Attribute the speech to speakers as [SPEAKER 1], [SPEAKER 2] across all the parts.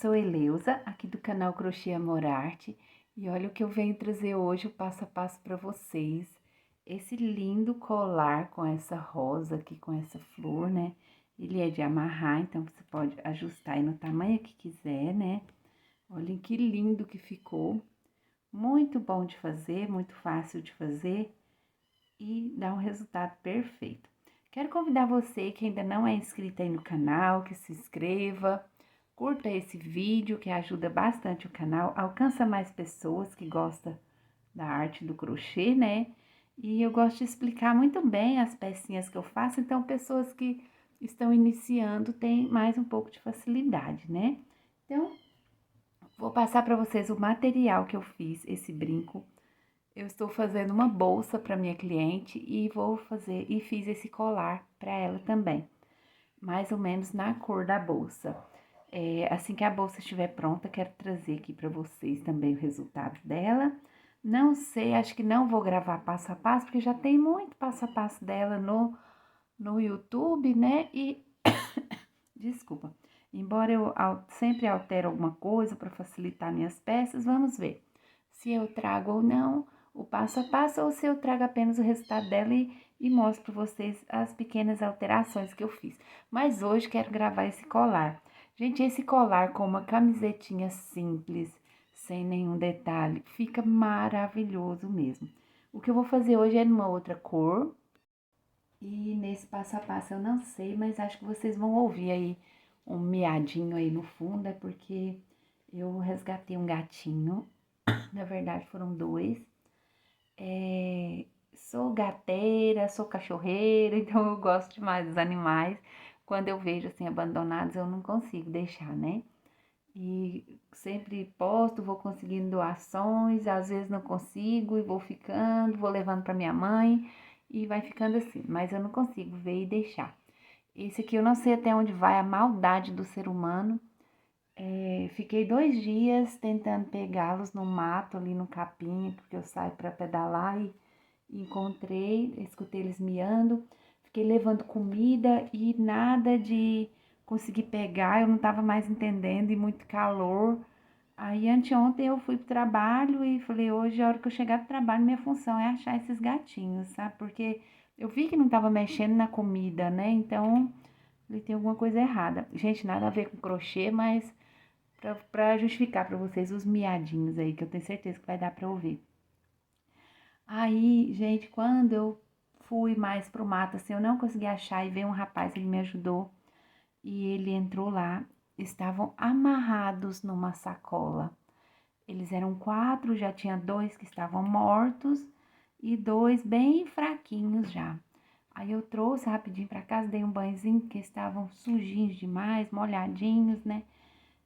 [SPEAKER 1] sou Eleusa, aqui do canal Crochê Amor Arte, e olha o que eu venho trazer hoje, o passo a passo para vocês. Esse lindo colar com essa rosa aqui, com essa flor, né? Ele é de amarrar, então você pode ajustar aí no tamanho que quiser, né? Olhem que lindo que ficou. Muito bom de fazer, muito fácil de fazer e dá um resultado perfeito. Quero convidar você que ainda não é inscrito aí no canal, que se inscreva. Curta esse vídeo que ajuda bastante o canal, alcança mais pessoas que gostam da arte do crochê, né? E eu gosto de explicar muito bem as pecinhas que eu faço, então pessoas que estão iniciando têm mais um pouco de facilidade, né? Então, vou passar para vocês o material que eu fiz, esse brinco. Eu estou fazendo uma bolsa para minha cliente e fiz esse colar para ela também, mais ou menos na cor da bolsa. Assim que a bolsa estiver pronta, quero trazer aqui para vocês também o resultado dela. Não sei, acho que não vou gravar passo a passo, porque já tem muito passo a passo dela no YouTube, né? E, desculpa, embora eu sempre altere alguma coisa para facilitar minhas peças, vamos ver se eu trago ou não o passo a passo ou se eu trago apenas o resultado dela e mostro para vocês as pequenas alterações que eu fiz. Mas hoje quero gravar esse colar. Gente, esse colar com uma camisetinha simples, sem nenhum detalhe, fica maravilhoso mesmo. O que eu vou fazer hoje é numa outra cor. E nesse passo a passo eu não sei, mas acho que vocês vão ouvir aí um miadinho aí no fundo, é porque eu resgatei um gatinho. Na verdade foram dois. Sou gateira, sou cachorreira, então eu gosto demais dos animais. Quando eu vejo assim abandonados, eu não consigo deixar, né? E sempre posto, vou conseguindo doações, às vezes não consigo e vou ficando, vou levando para minha mãe e vai ficando assim, mas eu não consigo ver e deixar. Esse aqui eu não sei até onde vai a maldade do ser humano. Fiquei 2 dias tentando pegá-los no mato, ali no capim, porque eu saio para pedalar e encontrei, escutei eles miando, fiquei levando comida e nada de conseguir pegar, eu não tava mais entendendo e muito calor. Aí anteontem eu fui pro trabalho e falei, hoje, a hora que eu chegar pro trabalho, minha função é achar esses gatinhos, sabe? Porque eu vi que não tava mexendo na comida, né? Então, falei, tem alguma coisa errada. Gente, nada a ver com crochê, mas pra justificar pra vocês os miadinhos aí, que eu tenho certeza que vai dar pra ouvir. Aí, gente, quando eu fui mais pro mato, assim, eu não consegui achar e veio um rapaz, ele me ajudou e ele entrou lá, estavam amarrados numa sacola. Eles eram 4, já tinha 2 que estavam mortos e 2 bem fraquinhos já. Aí eu trouxe rapidinho pra casa, dei um banhozinho, porque estavam sujinhos demais, molhadinhos, né?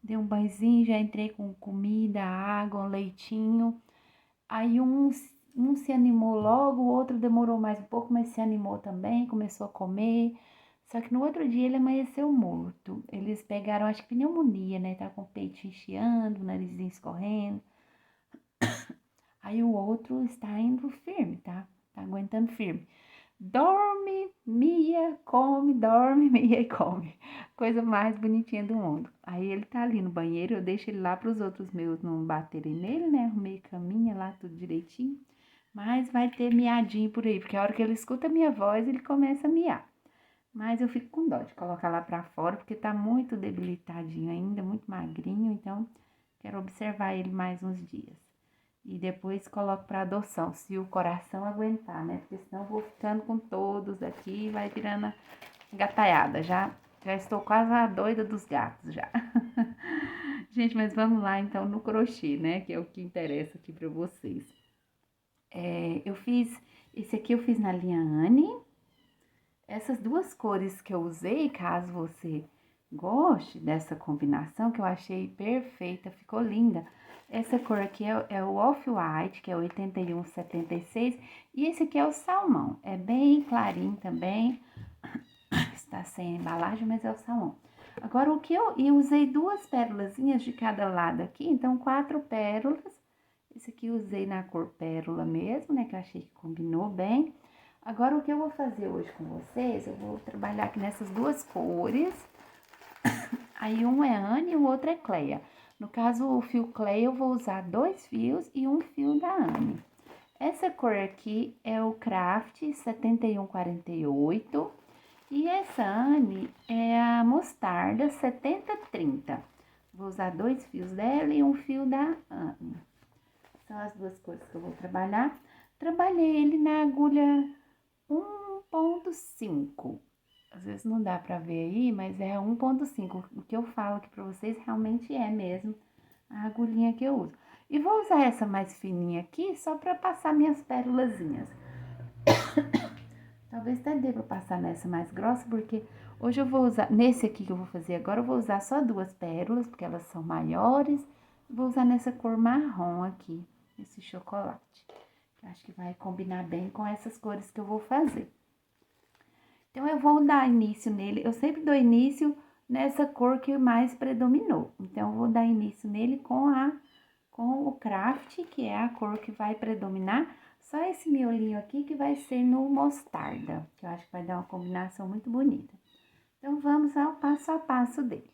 [SPEAKER 1] Dei um banhozinho, já entrei com comida, água, um leitinho. Aí um se animou logo, o outro demorou mais um pouco, mas se animou também, começou a comer. Só que no outro dia ele amanheceu morto. Eles pegaram, acho que pneumonia, né? Tá com o peito chiando, o narizinho escorrendo. Aí o outro está indo firme, tá? Tá aguentando firme. Dorme, mia, come, dorme, mia e come. Coisa mais bonitinha do mundo. Aí ele tá ali no banheiro, eu deixo ele lá para os outros meus não baterem nele, né? Arrumei caminha lá, tudo direitinho. Mas vai ter miadinho por aí, porque a hora que ele escuta a minha voz, ele começa a miar. Mas eu fico com dó de colocar lá pra fora, porque tá muito debilitadinho ainda, muito magrinho, então quero observar ele mais uns dias. E depois coloco para adoção, se o coração aguentar, né? Porque senão eu vou ficando com todos aqui e vai virando gataiada. Já estou quase a doida dos gatos já. Gente, mas vamos lá então no crochê, né? Que é o que interessa aqui para vocês. Esse aqui eu fiz na linha Anne. Essas duas cores que eu usei, caso você goste dessa combinação, que eu achei perfeita, ficou linda. Essa cor aqui é o Off-White, que é 8176, e esse aqui é o Salmão. É bem clarinho também, está sem embalagem, mas é o salmão. Agora, eu usei 2 pérolazinhas de cada lado aqui, então 4 pérolas. Esse aqui eu usei na cor pérola mesmo, né, que eu achei que combinou bem. Agora, o que eu vou fazer hoje com vocês, eu vou trabalhar aqui nessas 2 cores. Aí um é Anne e o outro é Cleia. No caso, o fio Cleia eu vou usar 2 fios e um fio da Anne. Essa cor aqui é o Craft 7148 e essa Anne é a Mostarda 7030. Vou usar 2 fios dela e um fio da Anne. São as duas cores que eu vou trabalhar. Trabalhei ele na agulha 1.5. Às vezes não dá pra ver aí, mas é 1.5. O que eu falo aqui pra vocês realmente é mesmo a agulhinha que eu uso. E vou usar essa mais fininha aqui só pra passar minhas pérolazinhas. Talvez até dê pra passar nessa mais grossa, porque hoje eu vou usar, nesse aqui que eu vou fazer agora, eu vou usar só 2 pérolas, porque elas são maiores. Vou usar nessa cor marrom aqui, esse chocolate. Que eu acho que vai combinar bem com essas cores que eu vou fazer. Então, eu vou dar início nele, eu sempre dou início nessa cor que mais predominou. Então, eu vou dar início nele com o Craft, que é a cor que vai predominar. Só esse miolinho aqui que vai ser no mostarda, que eu acho que vai dar uma combinação muito bonita. Então, vamos ao passo a passo dele.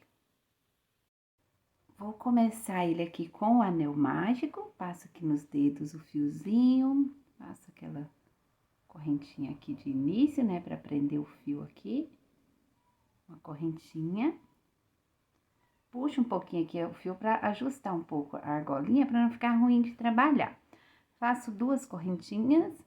[SPEAKER 1] Vou começar ele aqui com o anel mágico, passo aqui nos dedos o fiozinho, passo aquela correntinha aqui de início, né, para prender o fio aqui. Uma correntinha. Puxo um pouquinho aqui o fio para ajustar um pouco a argolinha, para não ficar ruim de trabalhar. Faço 2 correntinhas.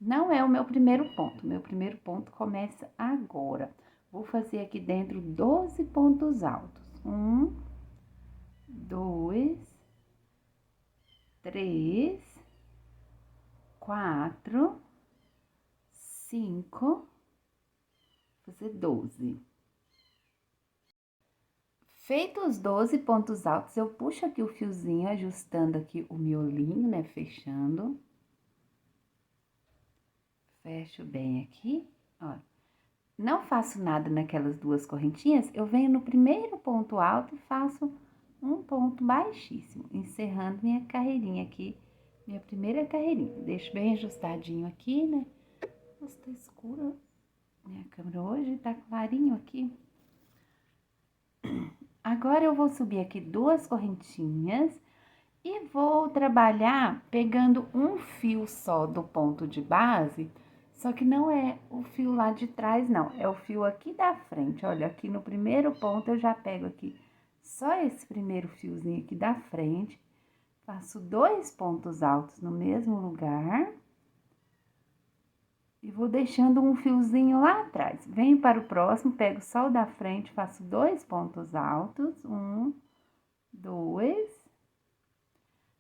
[SPEAKER 1] Não é o meu primeiro ponto, meu primeiro ponto começa agora. Vou fazer aqui dentro 12 pontos altos. 1, 2, 3, 4, 5, vou fazer 12. Feito os 12 pontos altos, eu puxo aqui o fiozinho, ajustando aqui o miolinho, né, fechando. Fecho bem aqui, ó. Não faço nada naquelas 2 correntinhas, eu venho no primeiro ponto alto e faço um ponto baixíssimo, encerrando minha carreirinha aqui, minha primeira carreirinha. Deixo bem ajustadinho aqui, né? Nossa, tá escura minha câmera hoje, tá clarinho aqui. Agora, eu vou subir aqui 2 correntinhas e vou trabalhar pegando um fio só do ponto de base, só que não é o fio lá de trás, não. É o fio aqui da frente. Olha, aqui no primeiro ponto, eu já pego aqui só esse primeiro fiozinho aqui da frente, faço 2 pontos altos no mesmo lugar. E vou deixando um fiozinho lá atrás. Venho para o próximo, pego só o da frente, faço 2 pontos altos. 1, 2.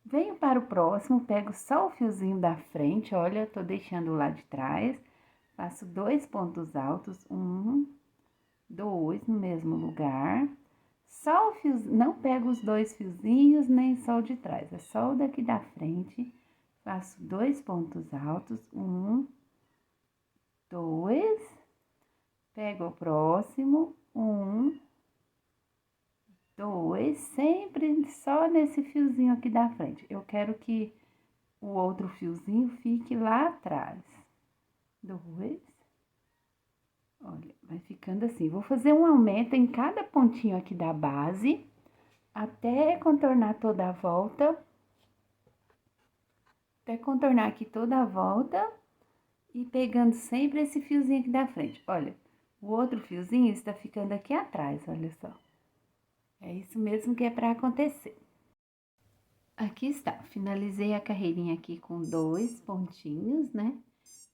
[SPEAKER 1] Venho para o próximo, pego só o fiozinho da frente, olha, tô deixando lá de trás. Faço 2 pontos altos. 1, 2, no mesmo lugar. Só o fiozinho, não pego os 2 fiozinhos, nem só o de trás, é só o daqui da frente. Faço 2 pontos altos. 1, 2, pego o próximo, 1, 2, sempre só nesse fiozinho aqui da frente. Eu quero que o outro fiozinho fique lá atrás. 2, olha, vai ficando assim. Vou fazer um aumento em cada pontinho aqui da base, até contornar toda a volta. Até contornar aqui toda a volta. E pegando sempre esse fiozinho aqui da frente. Olha, o outro fiozinho está ficando aqui atrás, olha só. É isso mesmo que é para acontecer. Aqui está, finalizei a carreirinha aqui com 2 pontinhos, né?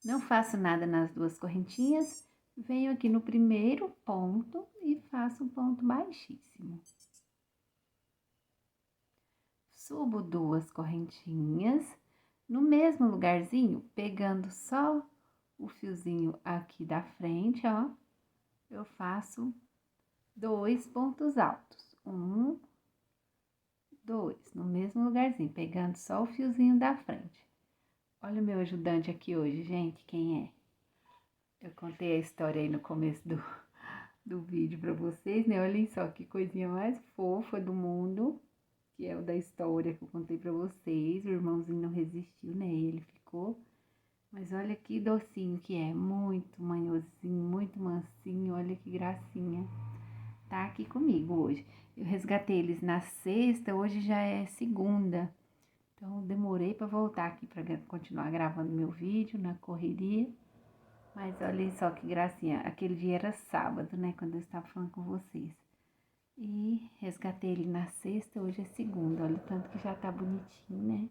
[SPEAKER 1] Não faço nada nas 2 correntinhas, venho aqui no primeiro ponto e faço um ponto baixíssimo. Subo 2 correntinhas, no mesmo lugarzinho, pegando só o fiozinho aqui da frente, ó, eu faço 2 pontos altos. 1, 2, no mesmo lugarzinho, pegando só o fiozinho da frente. Olha o meu ajudante aqui hoje, gente, quem é? Eu contei a história aí no começo do vídeo pra vocês, né? Olhem só que coisinha mais fofa do mundo, que é o da história que eu contei pra vocês. O irmãozinho não resistiu, né? Ele ficou. Mas olha que docinho que é, muito manhosinho, muito mansinho, olha que gracinha. tá aqui comigo hoje. Eu resgatei eles na sexta, hoje já é segunda. Então, eu demorei para voltar aqui para continuar gravando meu vídeo na correria. Mas olha só que gracinha, aquele dia era sábado, né, quando eu estava falando com vocês. E resgatei ele na sexta, hoje é segunda, olha o tanto que já tá bonitinho, né?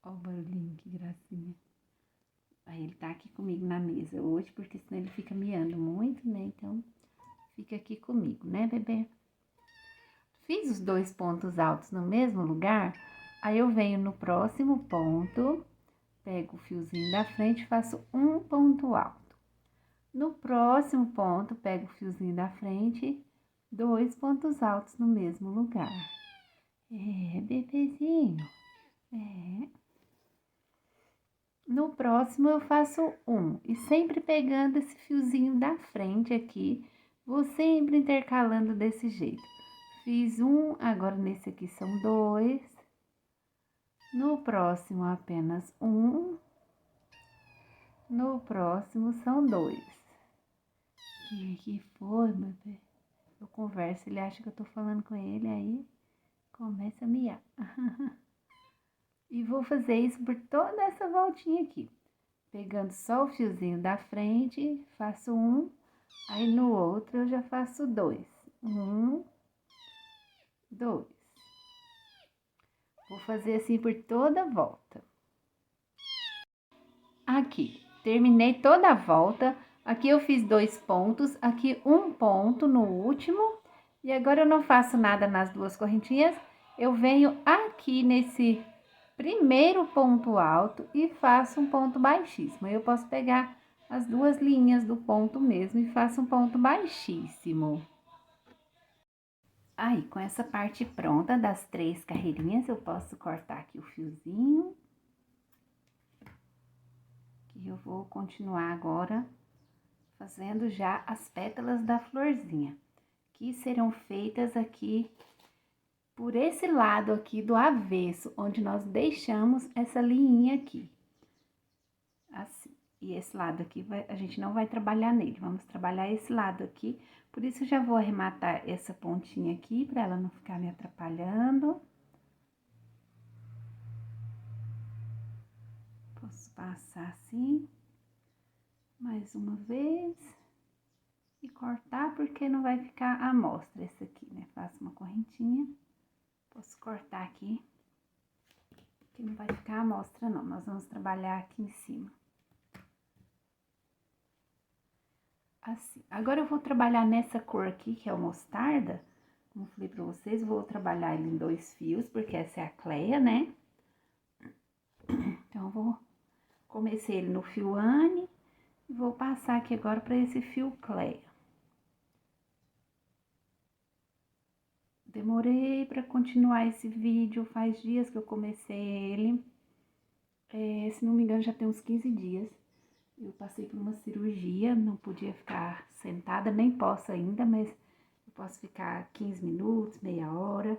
[SPEAKER 1] Olha o barulhinho, que gracinha. Aí ele tá aqui comigo na mesa hoje, porque senão ele fica miando muito, né? Então, fica aqui comigo, né, bebê? Fiz os 2 pontos altos no mesmo lugar, aí eu venho no próximo ponto, pego o fiozinho da frente e faço um ponto alto. No próximo ponto, pego o fiozinho da frente, 2 pontos altos no mesmo lugar. É, bebezinho. É. No próximo, eu faço um. E sempre pegando esse fiozinho da frente aqui, vou sempre intercalando desse jeito. Fiz um, agora nesse aqui são 2. No próximo, apenas um. No próximo, são 2. Que foi, bebê? Eu converso, ele acha que eu tô falando com ele, aí começa a miar. E vou fazer isso por toda essa voltinha aqui. Pegando só o fiozinho da frente, faço um, aí no outro eu já faço 2. 1, 2. Vou fazer assim por toda a volta. Aqui, terminei toda a volta. Aqui eu fiz 2 pontos, aqui um ponto no último. E agora eu não faço nada nas 2 correntinhas. Eu venho aqui nesse primeiro ponto alto e faço um ponto baixíssimo. Eu posso pegar as 2 linhas do ponto mesmo e faço um ponto baixíssimo. Aí, com essa parte pronta das 3 carreirinhas, eu posso cortar aqui o fiozinho. E eu vou continuar agora fazendo já as pétalas da florzinha, que serão feitas aqui por esse lado aqui do avesso, onde nós deixamos essa linha aqui. Assim. E esse lado aqui, a gente não vai trabalhar nele, vamos trabalhar esse lado aqui. Por isso, eu já vou arrematar essa pontinha aqui, para ela não ficar me atrapalhando. Posso passar assim, mais uma vez. E cortar, porque não vai ficar à mostra esse aqui, né? Faço uma correntinha. Posso cortar aqui, que não vai ficar à mostra, não. Nós vamos trabalhar aqui em cima. Assim. Agora, eu vou trabalhar nessa cor aqui, que é o mostarda. Como eu falei pra vocês, vou trabalhar ele em 2 fios, porque essa é a Cleia, né? Então, comecei ele no fio Anne e vou passar aqui agora pra esse fio Cleia. Demorei pra continuar esse vídeo, faz dias que eu comecei ele. Se não me engano, já tem uns 15 dias. Eu passei por uma cirurgia, não podia ficar sentada, nem posso ainda, mas eu posso ficar 15 minutos, meia hora.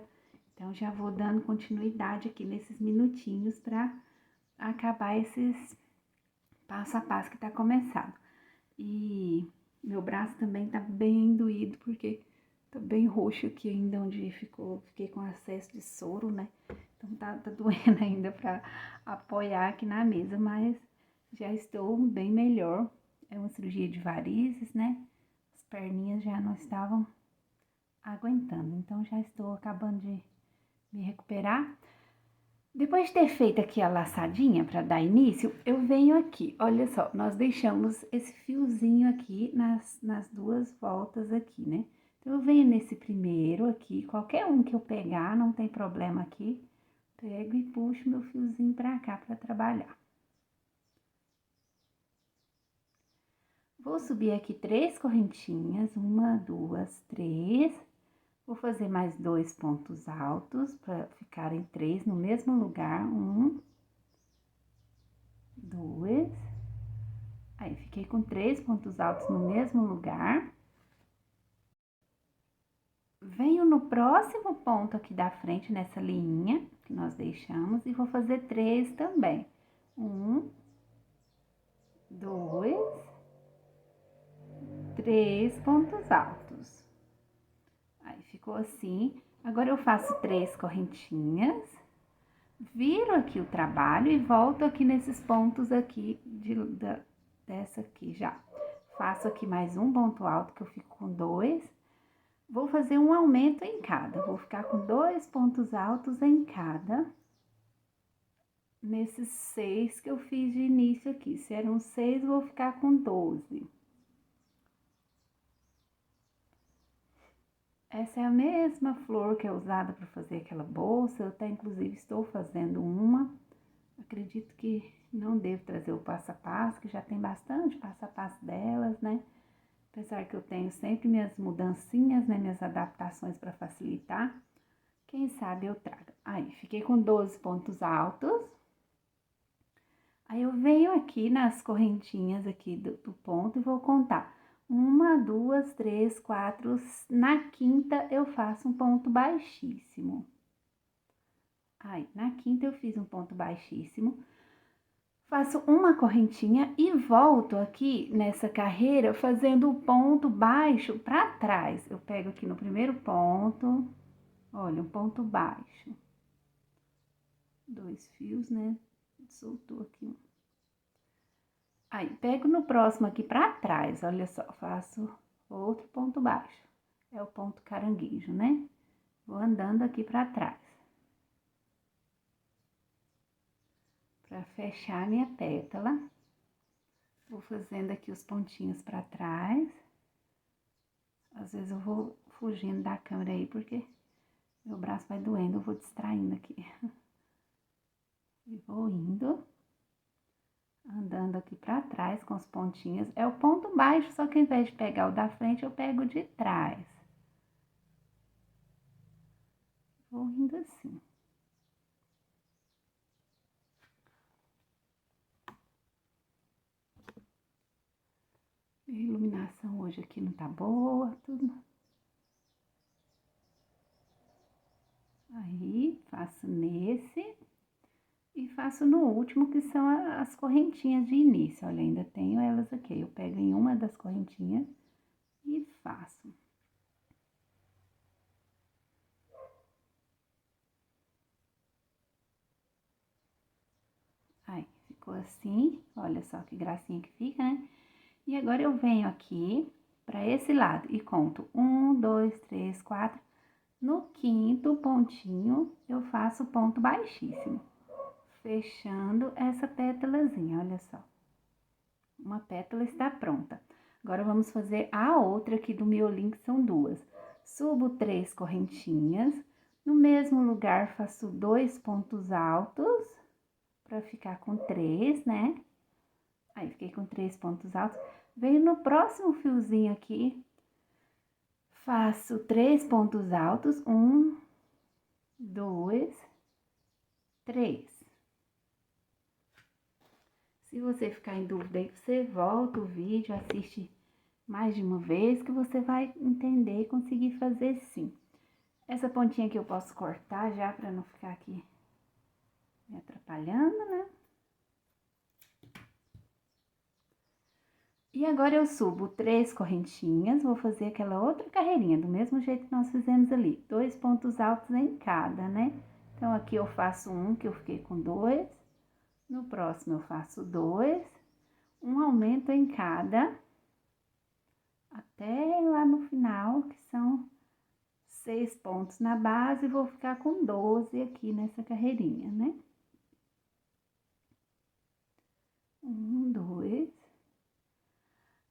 [SPEAKER 1] Então, já vou dando continuidade aqui nesses minutinhos para acabar esses passo a passo que tá começado. E meu braço também tá bem doído, porque tá bem roxo aqui ainda, onde fiquei com acesso de soro, né? Então, tá doendo ainda pra apoiar aqui na mesa, mas já estou bem melhor. É uma cirurgia de varizes, né? As perninhas já não estavam aguentando, então já estou acabando de me recuperar. Depois de ter feito aqui a laçadinha para dar início, eu venho aqui, olha só, nós deixamos esse fiozinho aqui nas 2 voltas aqui, né? Então, eu venho nesse primeiro aqui, qualquer um que eu pegar, não tem problema aqui, pego e puxo meu fiozinho pra cá pra trabalhar. Vou subir aqui 3 correntinhas, 1, 2, 3. Vou fazer mais 2 pontos altos para ficarem 3 no mesmo lugar. 1, 2. Aí, fiquei com 3 pontos altos no mesmo lugar. Venho no próximo ponto aqui da frente, nessa linha que nós deixamos, e vou fazer 3 também. 1, 2, 3 pontos altos. Aí, ficou assim. Agora, eu faço 3 correntinhas, viro aqui o trabalho e volto aqui nesses pontos aqui, dessa aqui já. Faço aqui mais um ponto alto, que eu fico com 2. Vou fazer um aumento em cada, vou ficar com 2 pontos altos em cada. Nesses 6 que eu fiz de início aqui. Se eram 6, vou ficar com 12. Essa é a mesma flor que é usada para fazer aquela bolsa. Eu até, inclusive, estou fazendo uma. Acredito que não devo trazer o passo a passo, que já tem bastante passo a passo delas, né? Apesar que eu tenho sempre minhas mudancinhas, né? Minhas adaptações para facilitar. Quem sabe eu trago. Aí, fiquei com 12 pontos altos. Aí, eu venho aqui nas correntinhas aqui do ponto e vou contar. 1, 2, 3, 4. Na quinta, eu faço um ponto baixíssimo. Aí, na quinta, eu fiz um ponto baixíssimo. Faço uma correntinha e volto aqui nessa carreira fazendo o ponto baixo para trás. Eu pego aqui no primeiro ponto, olha, um ponto baixo. 2 fios, né? Soltou aqui um. Aí, pego no próximo aqui pra trás, olha só, faço outro ponto baixo. É o ponto caranguejo, né? Vou andando aqui pra trás. Pra fechar minha pétala. Vou fazendo aqui os pontinhos pra trás. Às vezes eu vou fugindo da câmera aí, porque meu braço vai doendo, eu vou distraindo aqui. E vou indo. Andando aqui pra trás com os pontinhos. É o ponto baixo, só que ao invés de pegar o da frente, eu pego o de trás. Vou indo assim. A iluminação hoje aqui não tá boa, tudo. Aí, faço nesse. E faço no último, que são as correntinhas de início. Olha, ainda tenho elas aqui. Eu pego em uma das correntinhas e faço. Aí, ficou assim. Olha só que gracinha que fica, né? E agora, eu venho aqui pra esse lado e conto 1, 2, 3, 4. No quinto pontinho, eu faço ponto baixíssimo. Fechando essa pétalazinha, olha só. Uma pétala está pronta. Agora, vamos fazer a outra aqui do miolinho, que são 2. Subo 3 correntinhas. No mesmo lugar, faço 2 pontos altos, para ficar com 3, né? Aí, fiquei com 3 pontos altos. Venho no próximo fiozinho aqui, faço 3 pontos altos. 1, 2, 3. Se você ficar em dúvida aí, você volta o vídeo, assiste mais de uma vez, que você vai entender e conseguir fazer sim. Essa pontinha aqui eu posso cortar já, pra não ficar aqui me atrapalhando, né? E agora, eu subo 3 correntinhas, vou fazer aquela outra carreirinha, do mesmo jeito que nós fizemos ali. 2 pontos altos em cada, né? Então, aqui eu faço um, que eu fiquei com 2. No próximo, eu faço 2. Um aumento em cada, até lá no final, que são 6 pontos na base, vou ficar com 12 aqui nessa carreirinha, né? 1, 2.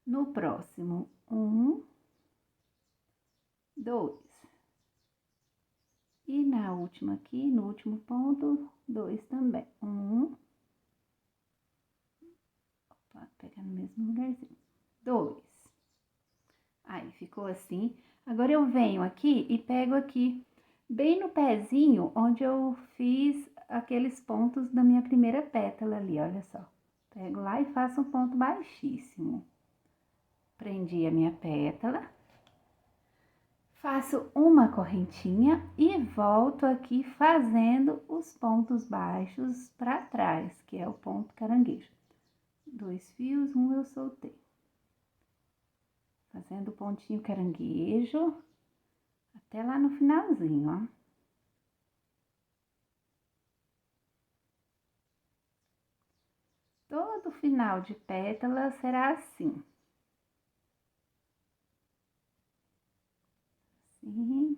[SPEAKER 1] No próximo, 1, 2. E na última aqui, no último ponto, 2 também. 1. Opa, pegar no mesmo lugarzinho. 2. Aí, ficou assim. Agora, eu venho aqui e pego aqui, bem no pezinho, onde eu fiz aqueles pontos da minha primeira pétala ali, olha só. Pego lá e faço um ponto baixíssimo. Prendi a minha pétala. Faço uma correntinha e volto aqui fazendo os pontos baixos para trás, que é o ponto caranguejo. 2 fios, um eu soltei. Fazendo o pontinho caranguejo até lá no finalzinho, ó. Todo final de pétala será assim. Assim.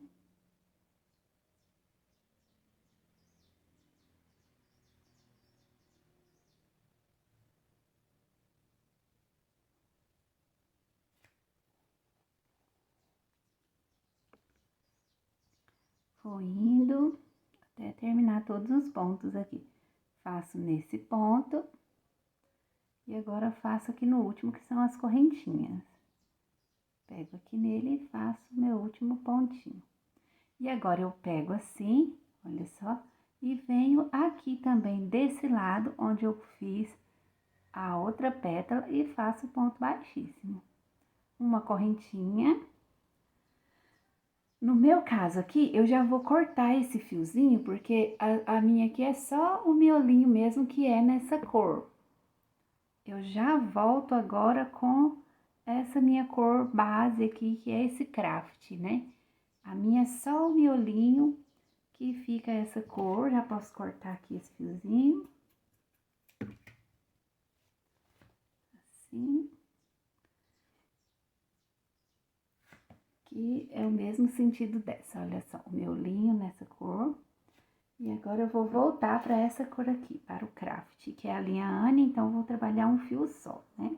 [SPEAKER 1] Vou indo até terminar todos os pontos aqui. Faço nesse ponto. E agora faço aqui no último, que são as correntinhas. Pego aqui nele e faço meu último pontinho. E agora eu pego assim, olha só, e venho aqui também desse lado, onde eu fiz a outra pétala e faço ponto baixíssimo. Uma correntinha. No meu caso aqui, eu já vou cortar esse fiozinho, porque a minha aqui é só o miolinho mesmo que é nessa cor. Eu já volto agora com essa minha cor base aqui, que é esse craft, né? A minha é só o miolinho que fica essa cor. Já posso cortar aqui esse fiozinho. Assim. Que é o mesmo sentido dessa, olha só, o miolinho nessa cor. E agora eu vou voltar para essa cor aqui, para o craft, que é a linha Anne, então vou trabalhar um fio só, né?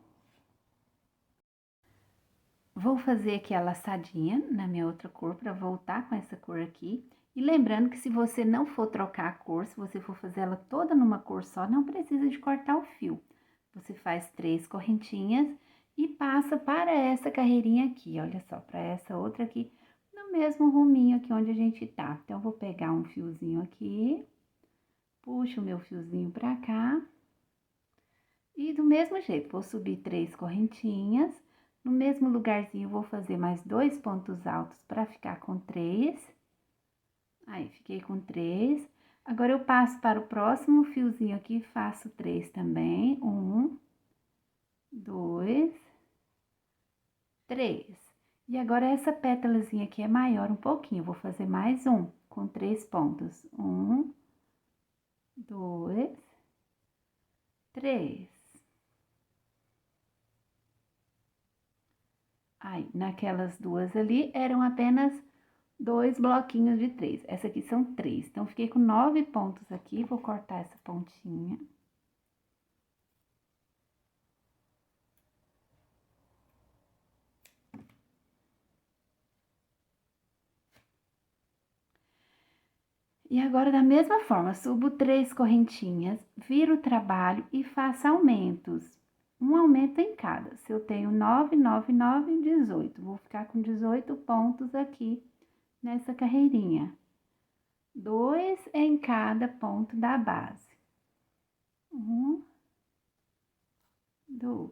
[SPEAKER 1] Vou fazer aqui a laçadinha na minha outra cor para voltar com essa cor aqui. E lembrando que se você não for trocar a cor, se você for fazer ela toda numa cor só, não precisa de cortar o fio. Você faz 3 correntinhas e passa para essa carreirinha aqui, olha só, para essa outra aqui, no mesmo ruminho aqui onde a gente tá. Então, eu vou pegar um fiozinho aqui, puxo o meu fiozinho pra cá. E do mesmo jeito, vou subir 3 correntinhas. No mesmo lugarzinho, vou fazer mais 2 pontos altos para ficar com 3. Aí, fiquei com 3. Agora, eu passo para o próximo fiozinho aqui e faço 3 também. 1, 2, 3. E agora, essa pétalazinha aqui é maior um pouquinho. Vou fazer mais um, com 3 pontos. 1, 2, 3. Aí, naquelas duas ali, eram apenas 2 bloquinhos de 3. Essa aqui são 3. Então, fiquei com 9 pontos aqui. Vou cortar essa pontinha. E agora, da mesma forma, subo 3 correntinhas, viro o trabalho e faço aumentos. Um aumento em cada. Se eu tenho 9, 9, 9, 18. Vou ficar com 18 pontos aqui nessa carreirinha. 2 em cada ponto da base. 1, 2.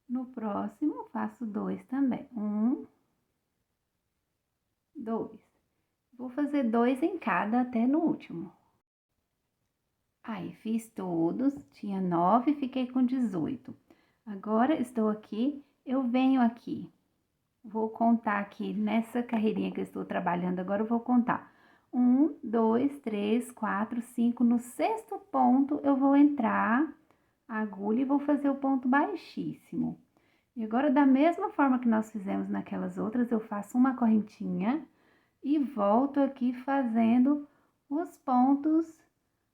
[SPEAKER 1] No próximo, faço 2 também. 1, 2. Vou fazer 2 em cada até no último. Aí, fiz todos, tinha 9, fiquei com 18. Agora, estou aqui, eu venho aqui. Vou contar aqui nessa carreirinha que eu estou trabalhando agora, eu vou contar. 1, 2, 3, 4, 5. No sexto ponto, eu vou entrar a agulha e vou fazer o ponto baixíssimo. E agora, da mesma forma que nós fizemos naquelas outras, eu faço uma correntinha e volto aqui fazendo os pontos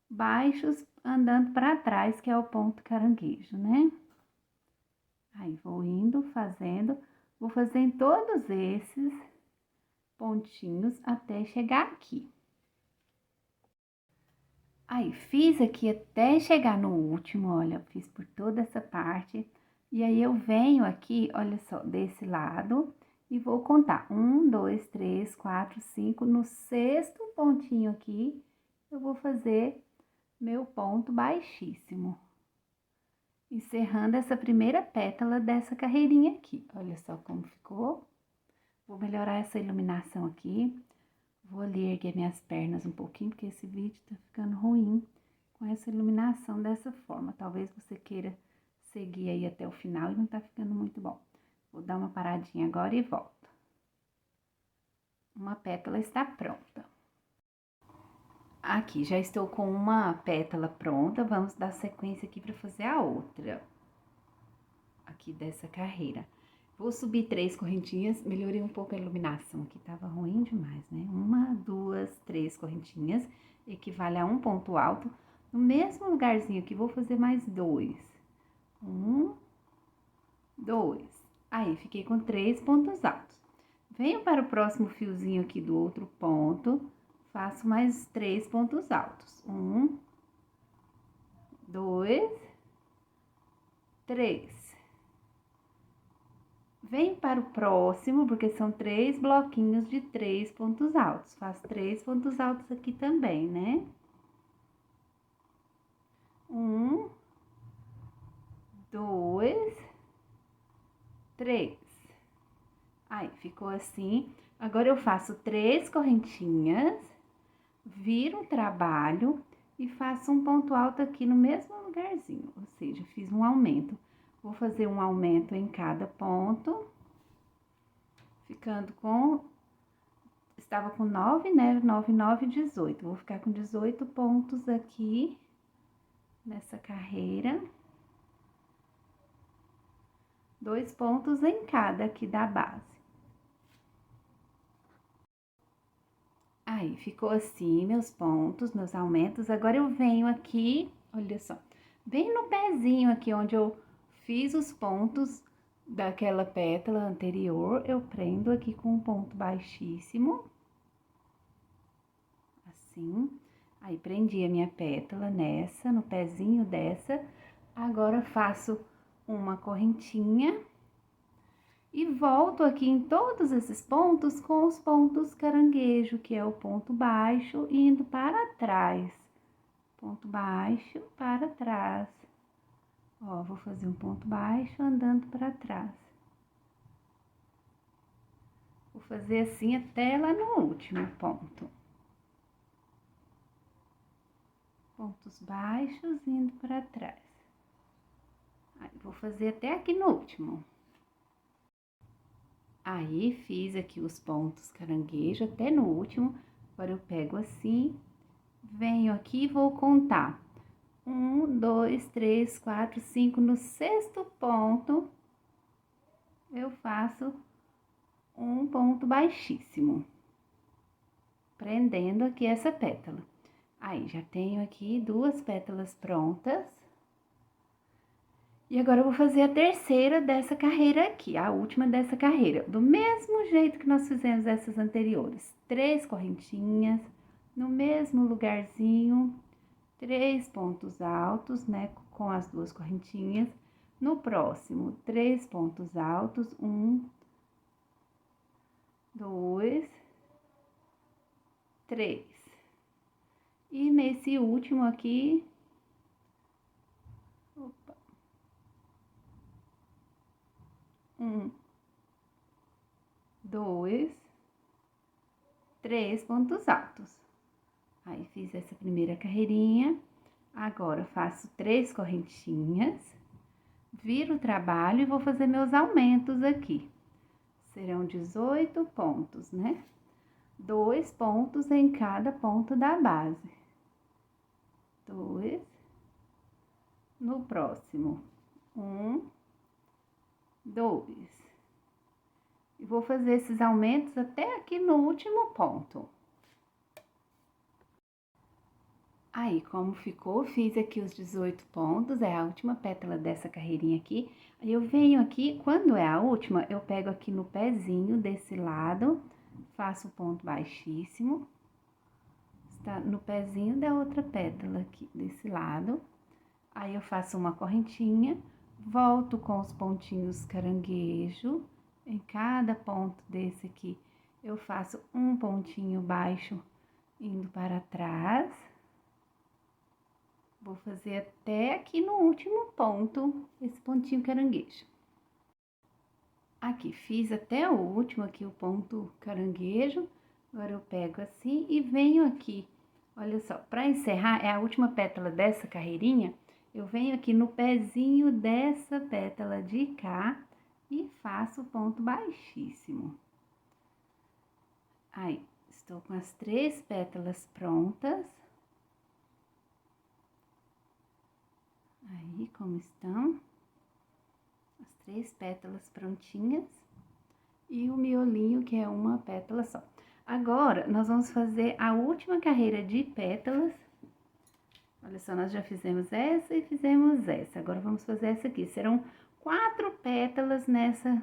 [SPEAKER 1] baixos andando para trás, que é o ponto caranguejo, né? Aí, vou indo, fazendo, vou fazer em todos esses pontinhos até chegar aqui. Aí, fiz aqui até chegar no último, olha, fiz por toda essa parte. E aí, eu venho aqui, olha só, desse lado e vou contar. 1, 2, 3, 4, 5. No sexto pontinho aqui, eu vou fazer meu ponto baixíssimo. Encerrando essa primeira pétala dessa carreirinha aqui. Olha só como ficou. Vou melhorar essa iluminação aqui. Vou ali erguer minhas pernas um pouquinho, porque esse vídeo tá ficando ruim. com essa iluminação dessa forma. Talvez você queira seguir aí até o final e não tá ficando muito bom. Vou dar uma paradinha agora e volto. Uma pétala está pronta. Aqui, já estou com uma pétala pronta, vamos dar sequência aqui para fazer a outra. Aqui dessa carreira. Vou subir 3 correntinhas, melhorei um pouco a iluminação aqui, tava ruim demais, né? 1, 2, 3 correntinhas, equivale a um ponto alto. No mesmo lugarzinho aqui, vou fazer mais 2. 1, 2. Aí, fiquei com 3 pontos altos. Venho para o próximo fiozinho aqui do outro ponto, faço mais 3 pontos altos. 1, 2, 3. Venho para o próximo, porque são 3 bloquinhos de 3 pontos altos. Faço 3 pontos altos aqui também, né? 1, 2, 3. Aí, ficou assim. Agora, eu faço 3 correntinhas, viro o trabalho e faço um ponto alto aqui no mesmo lugarzinho. Ou seja, fiz um aumento. Vou fazer um aumento em cada ponto, ficando com... Estava com 9, né? 9, 9, 18. Vou ficar com 18 pontos aqui nessa carreira. 2 pontos em cada aqui da base. Aí, ficou assim, meus pontos, meus aumentos. Agora, eu venho aqui, olha só, bem no pezinho aqui, onde eu fiz os pontos daquela pétala anterior, eu prendo aqui com um ponto baixíssimo. Assim. Aí, prendi a minha pétala nessa, no pezinho dessa. Agora, faço uma correntinha. E volto aqui em todos esses pontos com os pontos caranguejo, que é o ponto baixo, indo para trás. Ponto baixo, para trás. Ó, vou fazer um ponto baixo andando para trás. Vou fazer assim até lá no último ponto. Pontos baixos indo para trás. Aí, vou fazer até aqui no último. Aí, fiz aqui os pontos caranguejo até no último. Agora, eu pego assim, venho aqui e vou contar. 1, 2, 3, 4, 5. No sexto ponto, eu faço um ponto baixíssimo, prendendo aqui essa pétala. Aí, já tenho aqui 2 pétalas prontas. E agora, eu vou fazer a terceira dessa carreira aqui, a última dessa carreira. Do mesmo jeito que nós fizemos essas anteriores. 3 correntinhas, no mesmo lugarzinho, 3 pontos altos, né, com as 2 correntinhas. No próximo, 3 pontos altos, 1, 2, 3. E nesse último aqui, opa, 1, 2, 3 pontos altos. Aí, fiz essa primeira carreirinha, agora faço 3 correntinhas, viro o trabalho e vou fazer meus aumentos aqui. Serão 18 pontos, né? 2 pontos em cada ponto da base. 2. No próximo, 1, 2. E vou fazer esses aumentos até aqui no último ponto. Aí, como ficou, fiz aqui os 18 pontos, é a última pétala dessa carreirinha aqui. Aí, eu venho aqui, quando é a última, eu pego aqui no pezinho desse lado, faço o ponto baixíssimo, está no pezinho da outra pétala aqui, desse lado. Aí, eu faço uma correntinha, volto com os pontinhos caranguejo, em cada ponto desse aqui, eu faço um pontinho baixo indo para trás. Vou fazer até aqui no último ponto, esse pontinho caranguejo. Aqui, fiz até o último aqui, o ponto caranguejo. Agora, eu pego assim e venho aqui Olha só, para encerrar, é a última pétala dessa carreirinha, eu venho aqui no pezinho dessa pétala de cá e faço ponto baixíssimo. Aí, estou com as 3 pétalas prontas. Aí, como estão? As 3 pétalas prontinhas. E o miolinho, que é uma pétala só. Agora, nós vamos fazer a última carreira de pétalas. Olha só, nós já fizemos essa e fizemos essa. Agora, vamos fazer essa aqui. Serão 4 pétalas nessa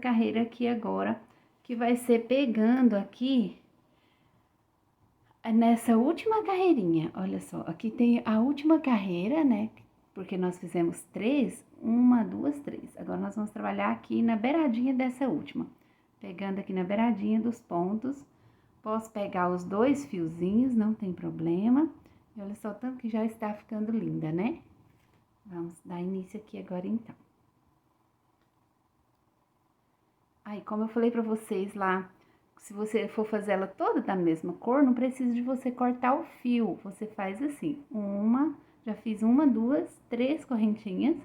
[SPEAKER 1] carreira aqui agora, que vai ser pegando aqui nessa última carreirinha. Olha só, aqui tem a última carreira, né? Porque nós fizemos 3, 1, 2, 3. Agora, nós vamos trabalhar aqui na beiradinha dessa última. Pegando aqui na beiradinha dos pontos. Posso pegar os 2 fiozinhos, não tem problema. E olha só, tanto que já está ficando linda, né? Vamos dar início aqui agora, então. Aí, como eu falei pra vocês lá, se você for fazer ela toda da mesma cor, não precisa de você cortar o fio. Você faz assim, já fiz 1, 2, 3 correntinhas.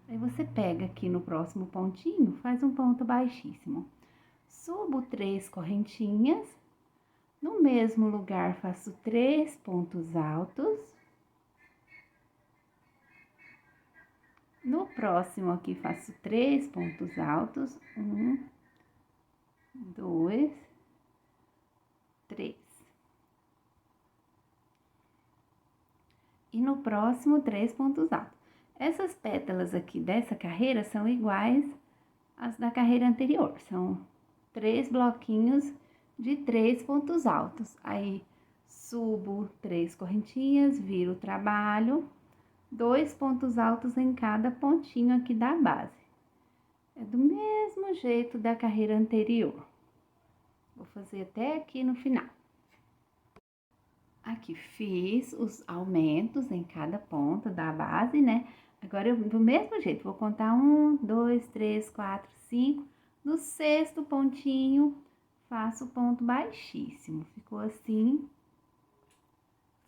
[SPEAKER 1] Aí, você pega aqui no próximo pontinho, faz um ponto baixíssimo. Subo 3 correntinhas. No mesmo lugar, faço 3 pontos altos. No próximo aqui, faço 3 pontos altos. 1, 2, 3. E no próximo, 3 pontos altos. Essas pétalas aqui dessa carreira são iguais às da carreira anterior. São 3 bloquinhos de 3 pontos altos. Aí, subo 3 correntinhas, viro o trabalho, 2 pontos altos em cada pontinho aqui da base. É do mesmo jeito da carreira anterior. Vou fazer até aqui no final. Aqui fiz os aumentos em cada ponta da base, né? Agora, do mesmo jeito, vou contar 1, 2, 3, 4, 5. No 6º pontinho, faço ponto baixíssimo. Ficou assim.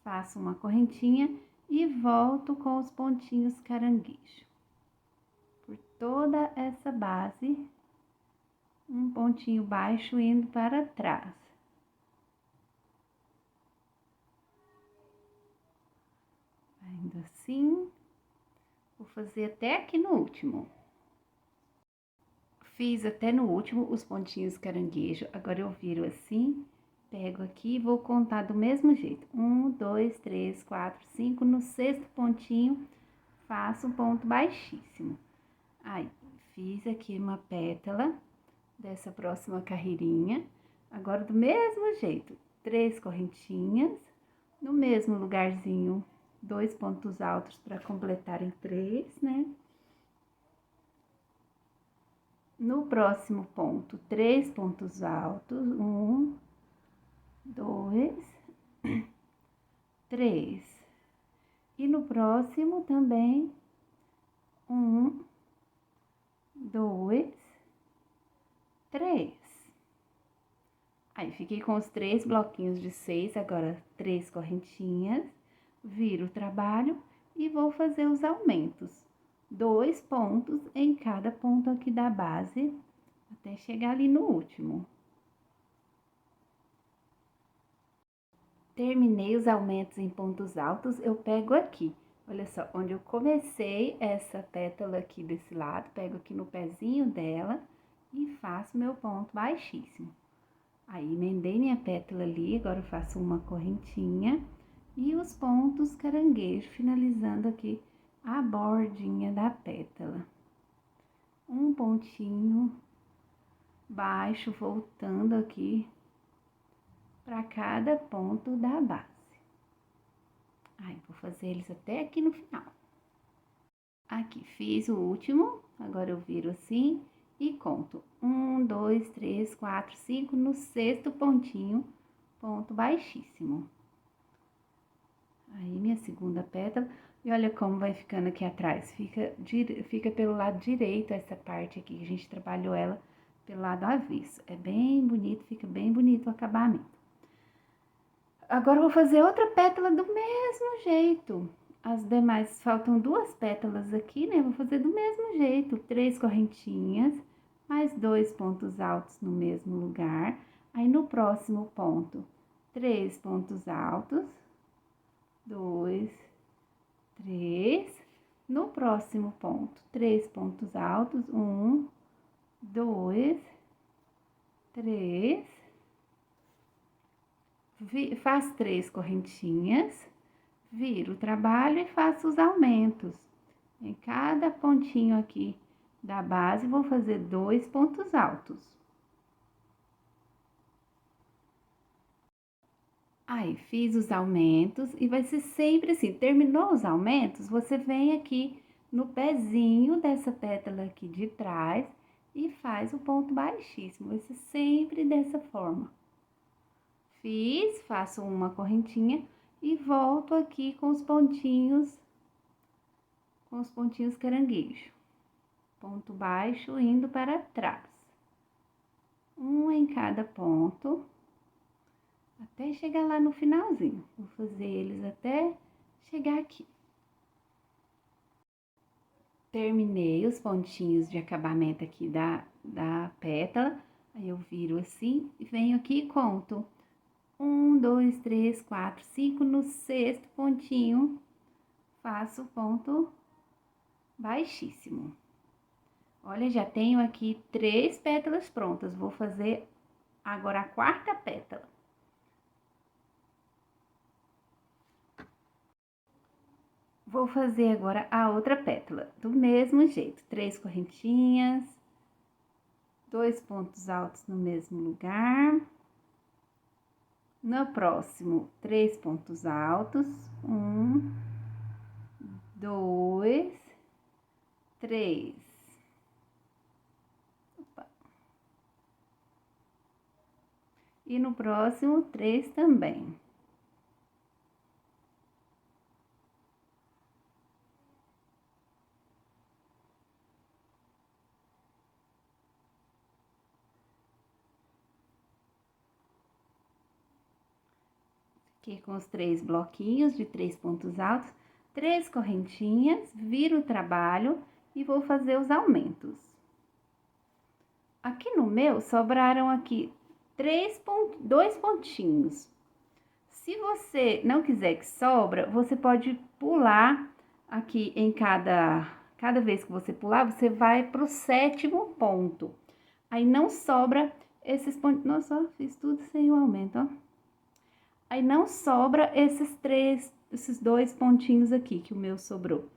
[SPEAKER 1] Faço uma correntinha e volto com os pontinhos caranguejo. Por toda essa base, um pontinho baixo indo para trás. Indo assim. Vou fazer até aqui no último. Fiz até no último os pontinhos caranguejo. Agora, eu viro assim, pego aqui e vou contar do mesmo jeito. 1, 2, 3, 4, 5. No 6º pontinho, faço um ponto baixíssimo. Aí, fiz aqui uma pétala dessa próxima carreirinha. Agora, do mesmo jeito, 3 correntinhas. No mesmo lugarzinho, 2 pontos altos para completar em 3, né? No próximo ponto, 3 pontos altos. 1, 2, 3. E no próximo também, 1, 2, 3. Aí, fiquei com os 3 bloquinhos de 6, agora 3 correntinhas. Viro o trabalho e vou fazer os aumentos. 2 pontos em cada ponto aqui da base, até chegar ali no último. Terminei os aumentos em pontos altos, eu pego aqui. Olha só, onde eu comecei essa pétala aqui desse lado, pego aqui no pezinho dela e faço meu ponto baixíssimo. Aí, emendei minha pétala ali, agora eu faço uma correntinha. E os pontos caranguejo, finalizando aqui a bordinha da pétala. Um pontinho baixo, voltando aqui para cada ponto da base. Aí, vou fazer eles até aqui no final. Aqui, fiz o último, agora eu viro assim e conto. 1, 2, 3, 4, 5, no 6º pontinho, ponto baixíssimo. Aí, minha segunda pétala, e olha como vai ficando aqui atrás, fica pelo lado direito essa parte aqui, que a gente trabalhou ela pelo lado avesso. É bem bonito, fica bem bonito o acabamento. Agora eu vou fazer outra pétala do mesmo jeito. As demais, faltam 2 pétalas aqui, né? Vou fazer do mesmo jeito, 3 correntinhas, mais 2 pontos altos no mesmo lugar. Aí, no próximo ponto, 3 pontos altos, 2, 3. No próximo ponto, 3 pontos altos, 1, 2, 3. Faz 3 correntinhas, viro o trabalho e faço os aumentos. Em cada pontinho aqui da base, vou fazer 2 pontos altos. Aí, fiz os aumentos e vai ser sempre assim, terminou os aumentos, você vem aqui no pezinho dessa pétala aqui de trás e faz o ponto baixíssimo, vai ser sempre dessa forma. Fiz, faço uma correntinha e volto aqui com os pontinhos caranguejo. Ponto baixo indo para trás. Um em cada ponto, até chegar lá no finalzinho. Vou fazer eles até chegar aqui. Terminei os pontinhos de acabamento aqui da pétala. Aí, eu viro assim e venho aqui e conto. 1, 2, 3, 4, 5. No 6º pontinho, faço ponto baixíssimo. Olha, já tenho aqui 3 pétalas prontas. Vou fazer agora a 4ª pétala. Vou fazer agora a outra pétala, do mesmo jeito. 3 correntinhas, 2 pontos altos no mesmo lugar. No próximo, 3 pontos altos. 1, 2, 3. Opa. E no próximo, 3 também. Aqui com os 3 bloquinhos de 3 pontos altos, 3 correntinhas, viro o trabalho e vou fazer os aumentos. Aqui no meu, sobraram aqui 2 pontinhos. Se você não quiser que sobra, você pode pular aqui em cada vez que você pular, você vai pro 7º ponto. Aí, não sobra esses pontos. Nossa, ó, fiz tudo sem o aumento, ó. Aí, não sobra esses 2 pontinhos aqui, que o meu sobrou.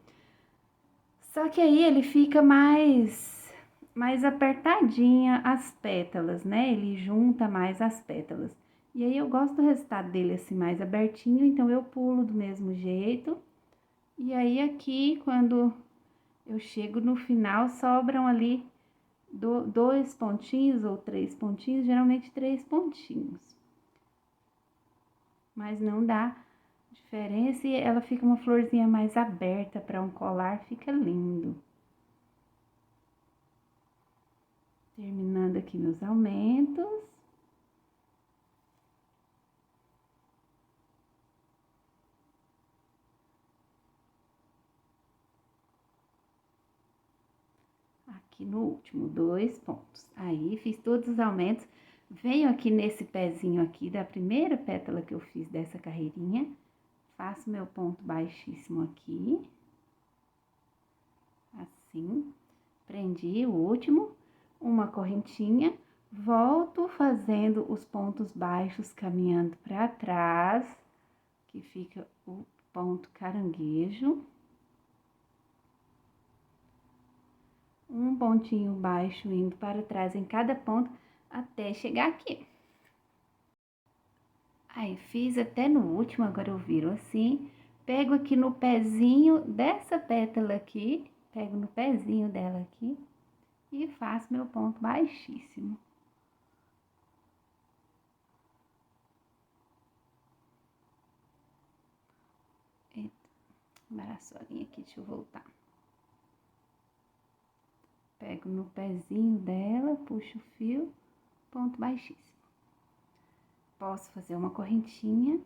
[SPEAKER 1] Só que aí, ele fica mais apertadinha as pétalas, né? Ele junta mais as pétalas. E aí, eu gosto do resultado dele assim, mais abertinho, então eu pulo do mesmo jeito. E aí, aqui, quando eu chego no final, sobram ali 2 pontinhos ou 3 pontinhos, geralmente 3 pontinhos. Mas não dá diferença e ela fica uma florzinha mais aberta para um colar, fica lindo. Terminando aqui meus aumentos. Aqui no último, 2 pontos. Aí, fiz todos os aumentos. Venho aqui nesse pezinho aqui da primeira pétala que eu fiz dessa carreirinha. Faço meu ponto baixíssimo aqui. Assim. Prendi o último. Uma correntinha. Volto fazendo os pontos baixos, caminhando para trás. Que fica o ponto caranguejo. Um pontinho baixo indo para trás em cada ponto, até chegar aqui. Aí, fiz até no último, agora eu viro assim, pego aqui no pezinho dessa pétala aqui, pego no pezinho dela aqui, e faço meu ponto baixíssimo. Eita, embaraçou a linha aqui, deixa eu voltar. Pego no pezinho dela, puxo o fio, ponto baixíssimo. Posso fazer uma correntinha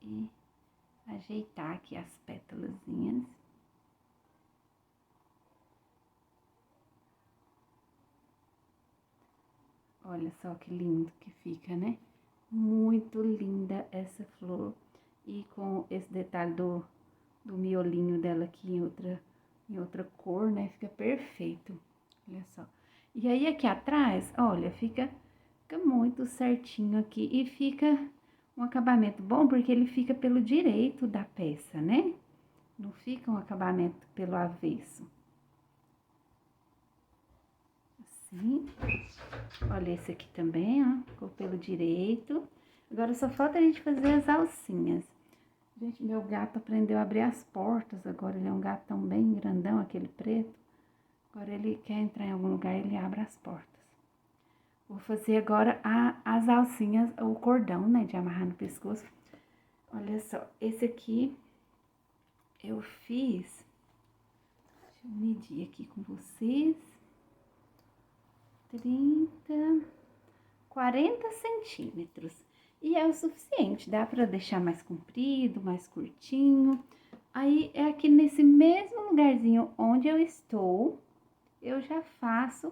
[SPEAKER 1] e ajeitar aqui as pétalazinhas. Olha só que lindo que fica, né? Muito linda essa flor. E com esse detalhe do miolinho dela aqui em outra cor, né? Fica perfeito. Olha só. E aí aqui atrás, olha, fica muito certinho aqui e fica um acabamento bom porque ele fica pelo direito da peça, né? Não fica um acabamento pelo avesso. Assim. Olha esse aqui também, ó, ficou pelo direito. Agora só falta a gente fazer as alcinhas. Gente, meu gato aprendeu a abrir as portas agora, ele é um gatão bem grandão, aquele preto. Agora ele quer entrar em algum lugar, ele abre as portas. Vou fazer agora as alcinhas, o cordão, né, de amarrar no pescoço. Olha só, esse aqui eu fiz, deixa eu medir aqui com vocês, 40 centímetros. E é o suficiente, dá pra deixar mais comprido, mais curtinho. Aí, é aqui nesse mesmo lugarzinho onde eu estou, eu já faço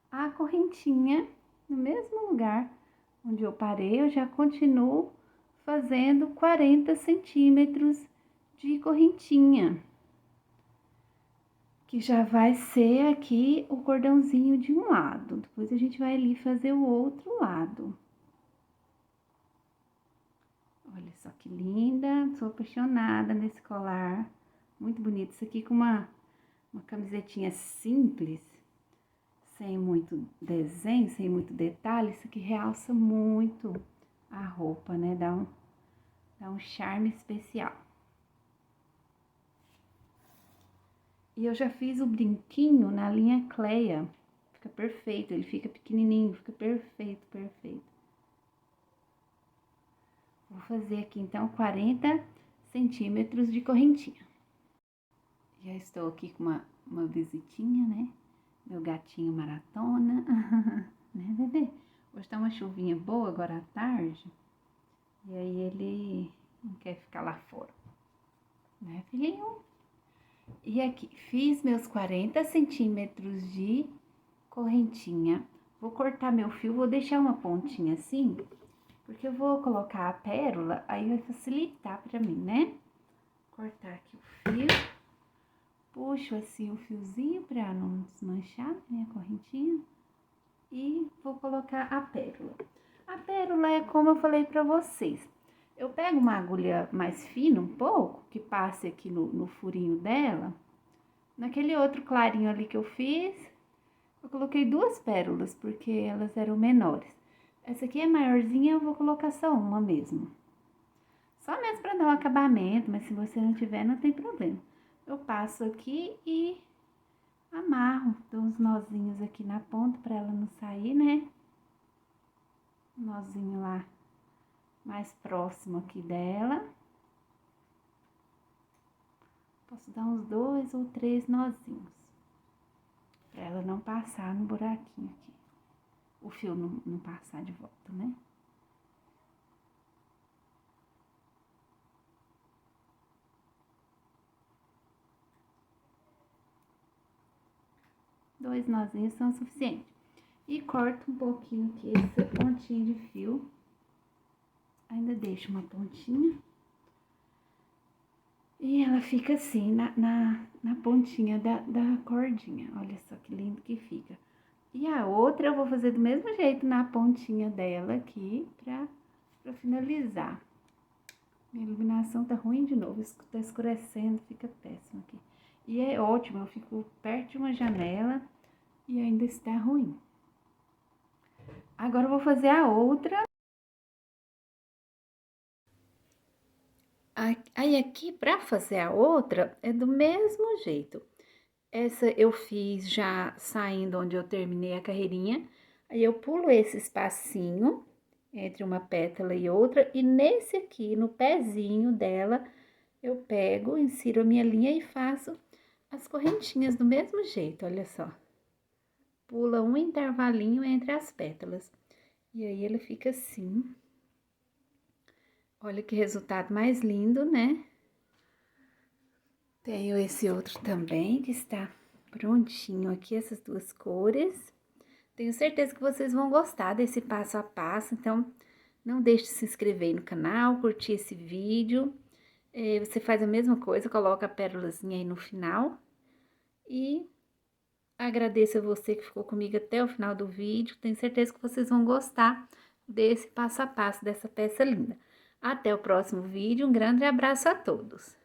[SPEAKER 1] a correntinha no mesmo lugar onde eu parei, eu já continuo fazendo 40 centímetros de correntinha. Que já vai ser aqui o cordãozinho de um lado. Depois a gente vai ali fazer o outro lado. Olha só que linda, sou apaixonada nesse colar. Muito bonito. Isso aqui com uma camisetinha simples, sem muito desenho, sem muito detalhe. Isso aqui realça muito a roupa, né? Dá um charme especial. E eu já fiz o brinquinho na linha Cleia. Fica perfeito, ele fica pequenininho, fica perfeito, perfeito. Vou fazer aqui, então, 40 centímetros de correntinha. Já estou aqui com uma visitinha, né? Meu gatinho maratona. Né, bebê? Hoje tá uma chuvinha boa, agora à tarde. E aí ele não quer ficar lá fora. Né, filhinho? E aqui, fiz meus 40 centímetros de correntinha. Vou cortar meu fio, vou deixar uma pontinha assim, porque eu vou colocar a pérola, aí vai facilitar pra mim, né? Cortar aqui o fio, puxo assim o fiozinho pra não desmanchar minha correntinha e vou colocar a pérola. A pérola é como eu falei pra vocês. Eu pego uma agulha mais fina um pouco, que passe aqui no furinho dela. Naquele outro clarinho ali que eu fiz, eu coloquei 2 pérolas, porque elas eram menores. Essa aqui é maiorzinha, eu vou colocar só uma mesmo. Só mesmo pra dar um acabamento, mas se você não tiver, não tem problema. Eu passo aqui e amarro, dou uns nozinhos aqui na ponta pra ela não sair, né? Um nozinho lá mais próximo aqui dela. Posso dar uns 2 ou 3 nozinhos. Pra ela não passar no buraquinho aqui. O fio não passar de volta, né? Dois nozinhos são suficientes. E corto um pouquinho aqui essa pontinha de fio. Ainda deixo uma pontinha. E ela fica assim, na pontinha da cordinha. Olha só que lindo que fica. E a outra eu vou fazer do mesmo jeito na pontinha dela aqui, pra finalizar. Minha iluminação tá ruim de novo, tá escurecendo, fica péssimo aqui. E é ótimo, eu fico perto de uma janela e ainda está ruim. Agora eu vou fazer a outra. Aí aqui, pra fazer a outra, é do mesmo jeito. Essa eu fiz já saindo onde eu terminei a carreirinha. Aí eu pulo esse espacinho entre uma pétala e outra. E nesse aqui, no pezinho dela, eu pego, insiro a minha linha e faço as correntinhas do mesmo jeito, olha só. Pula um intervalinho entre as pétalas. E aí, ele fica assim. Olha que resultado mais lindo, né? Tenho esse outro também, que está prontinho aqui, essas duas cores. Tenho certeza que vocês vão gostar desse passo a passo, então não deixe de se inscrever aí no canal, curtir esse vídeo. Você faz a mesma coisa, coloca a pérolazinha aí no final. E agradeço a você que ficou comigo até o final do vídeo. Tenho certeza que vocês vão gostar desse passo a passo, dessa peça linda. Até o próximo vídeo, um grande abraço a todos!